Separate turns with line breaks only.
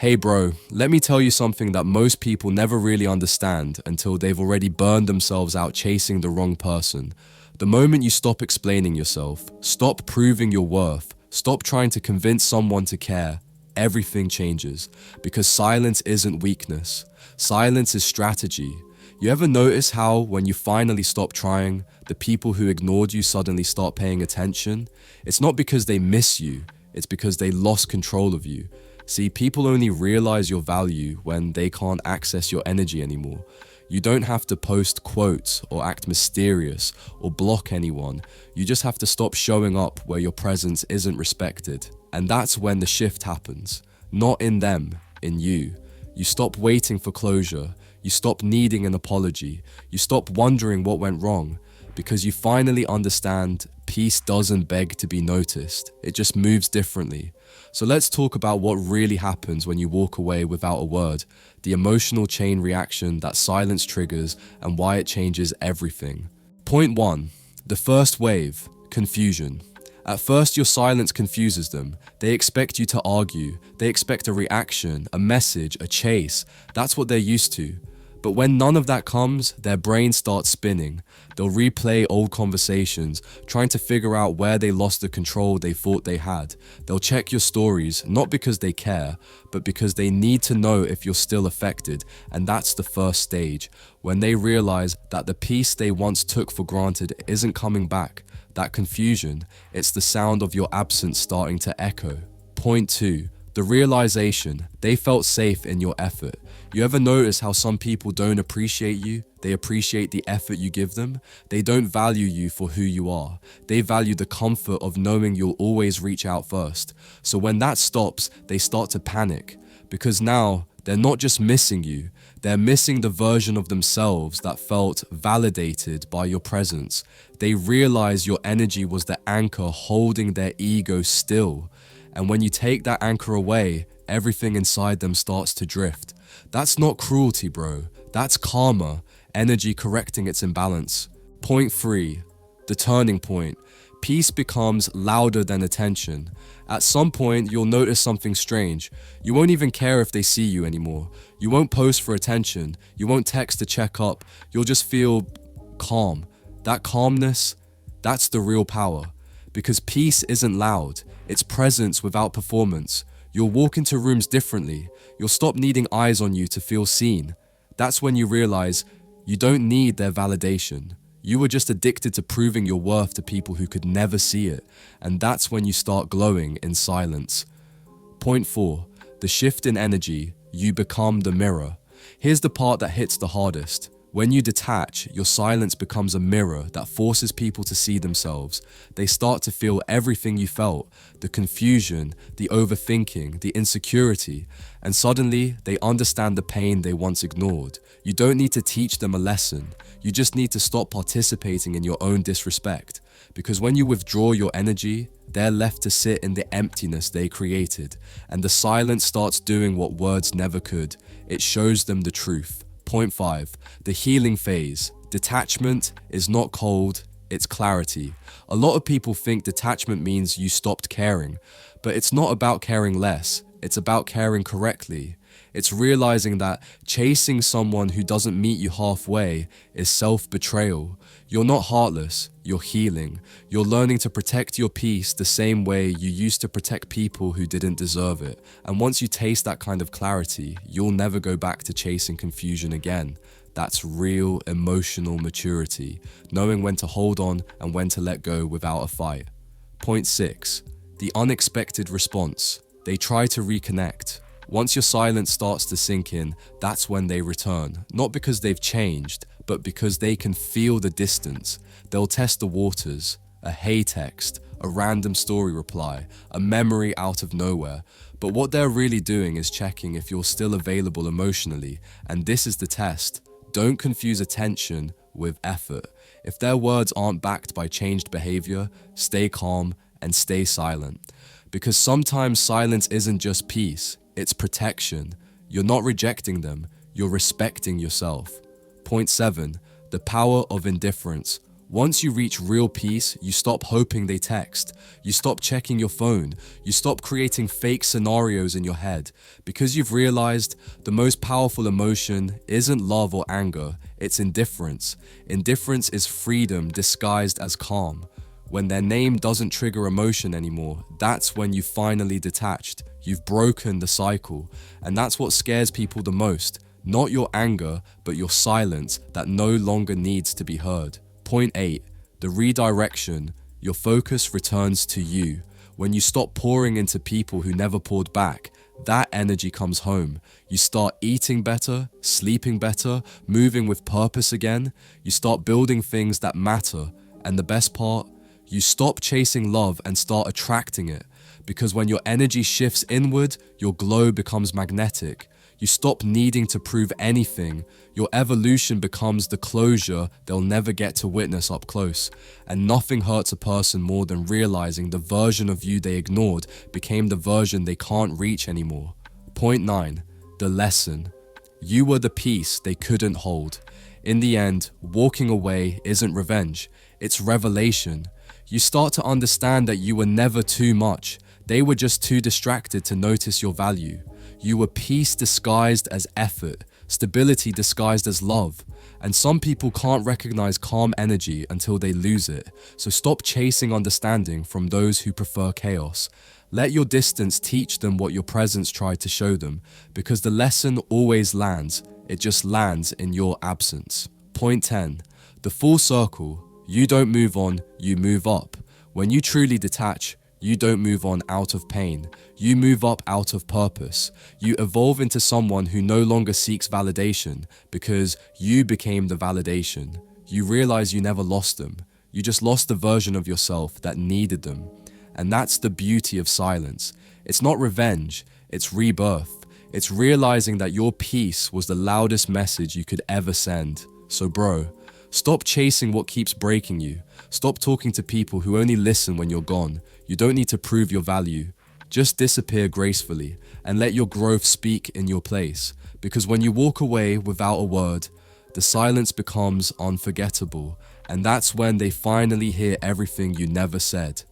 Hey bro, let me tell you something that most people never really understand until they've already burned themselves out chasing the wrong person. The moment you stop explaining yourself, stop proving your worth, stop trying to convince someone to care, everything changes. Because silence isn't weakness. Silence is strategy. You ever notice how, when you finally stop trying, the people who ignored you suddenly start paying attention? It's not because they miss you, it's because they lost control of you. See, people only realize your value when they can't access your energy anymore. You don't have to post quotes or act mysterious or block anyone. You just have to stop showing up where your presence isn't respected. And that's when the shift happens. Not in them, in you. You stop waiting for closure. You stop needing an apology. You stop wondering what went wrong. Because you finally understand peace doesn't beg to be noticed. It just moves differently. So let's talk about what really happens when you walk away without a word, the emotional chain reaction that silence triggers and why it changes everything. Point 1. The first wave, confusion. At first, your silence confuses them. They expect you to argue. They expect a reaction, a message, a chase. That's what they're used to. But when none of that comes, their brain starts spinning. They'll replay old conversations, trying to figure out where they lost the control they thought they had. They'll check your stories, not because they care, but because they need to know if you're still affected. And that's the first stage, when they realize that the peace they once took for granted isn't coming back. That confusion, it's the sound of your absence starting to echo. Point 2. The realization, they felt safe in your effort. You ever notice how some people don't appreciate you? They appreciate the effort you give them. They don't value you for who you are. They value the comfort of knowing you'll always reach out first. So when that stops, they start to panic. Because now, they're not just missing you, they're missing the version of themselves that felt validated by your presence. They realize your energy was the anchor holding their ego still. And when you take that anchor away, everything inside them starts to drift. That's not cruelty, bro. That's karma, energy correcting its imbalance. Point 3. The turning point. Peace becomes louder than attention. At some point, you'll notice something strange. You won't even care if they see you anymore. You won't post for attention. You won't text to check up. You'll just feel calm. That calmness, that's the real power. Because peace isn't loud. It's presence without performance. You'll walk into rooms differently. You'll stop needing eyes on you to feel seen. That's when you realize you don't need their validation. You were just addicted to proving your worth to people who could never see it. And that's when you start glowing in silence. Point 4. The shift in energy. You become the mirror. Here's the part that hits the hardest. When you detach, your silence becomes a mirror that forces people to see themselves. They start to feel everything you felt, the confusion, the overthinking, the insecurity, and suddenly they understand the pain they once ignored. You don't need to teach them a lesson. You just need to stop participating in your own disrespect. Because when you withdraw your energy, they're left to sit in the emptiness they created, and the silence starts doing what words never could. It shows them the truth. Point 5. The healing phase. Detachment is not cold, it's clarity. A lot of people think detachment means you stopped caring, but it's not about caring less, it's about caring correctly. It's realizing that chasing someone who doesn't meet you halfway is self-betrayal. You're not heartless, you're healing. You're learning to protect your peace the same way you used to protect people who didn't deserve it. And once you taste that kind of clarity, you'll never go back to chasing confusion again. That's real emotional maturity, knowing when to hold on and when to let go without a fight. Point 6. The unexpected response. They try to reconnect. Once your silence starts to sink in, that's when they return. Not because they've changed, but because they can feel the distance. They'll test the waters, a hey text, a random story reply, a memory out of nowhere. But what they're really doing is checking if you're still available emotionally, and this is the test. Don't confuse attention with effort. If their words aren't backed by changed behavior, stay calm and stay silent. Because sometimes silence isn't just peace, it's protection. You're not rejecting them, you're respecting yourself. Point 7. The power of indifference. Once you reach real peace, you stop hoping they text. You stop checking your phone. You stop creating fake scenarios in your head, because you've realized the most powerful emotion isn't love or anger, it's indifference. Indifference is freedom disguised as calm. When their name doesn't trigger emotion anymore, that's when you finally detached. You've broken the cycle. And that's what scares people the most. Not your anger, but your silence that no longer needs to be heard. Point 8. The redirection. Your focus returns to you. When you stop pouring into people who never poured back, that energy comes home. You start eating better, sleeping better, moving with purpose again. You start building things that matter. And the best part, you stop chasing love and start attracting it. Because when your energy shifts inward, your glow becomes magnetic. You stop needing to prove anything. Your evolution becomes the closure they'll never get to witness up close. And nothing hurts a person more than realizing the version of you they ignored became the version they can't reach anymore. Point 9. The lesson. You were the peace they couldn't hold. In the end, walking away isn't revenge. It's revelation. You start to understand that you were never too much. They were just too distracted to notice your value. You were peace disguised as effort, stability disguised as love. And some people can't recognize calm energy until they lose it. So stop chasing understanding from those who prefer chaos. Let your distance teach them what your presence tried to show them, because the lesson always lands. It just lands in your absence. Point 10. The full circle. You don't move on, you move up. When you truly detach, you don't move on out of pain. You move up out of purpose. You evolve into someone who no longer seeks validation because you became the validation. You realize you never lost them. You just lost the version of yourself that needed them. And that's the beauty of silence. It's not revenge, it's rebirth. It's realizing that your peace was the loudest message you could ever send. So bro, stop chasing what keeps breaking you. Stop talking to people who only listen when you're gone. You don't need to prove your value. Just disappear gracefully and let your growth speak in your place. Because when you walk away without a word, the silence becomes unforgettable. And that's when they finally hear everything you never said.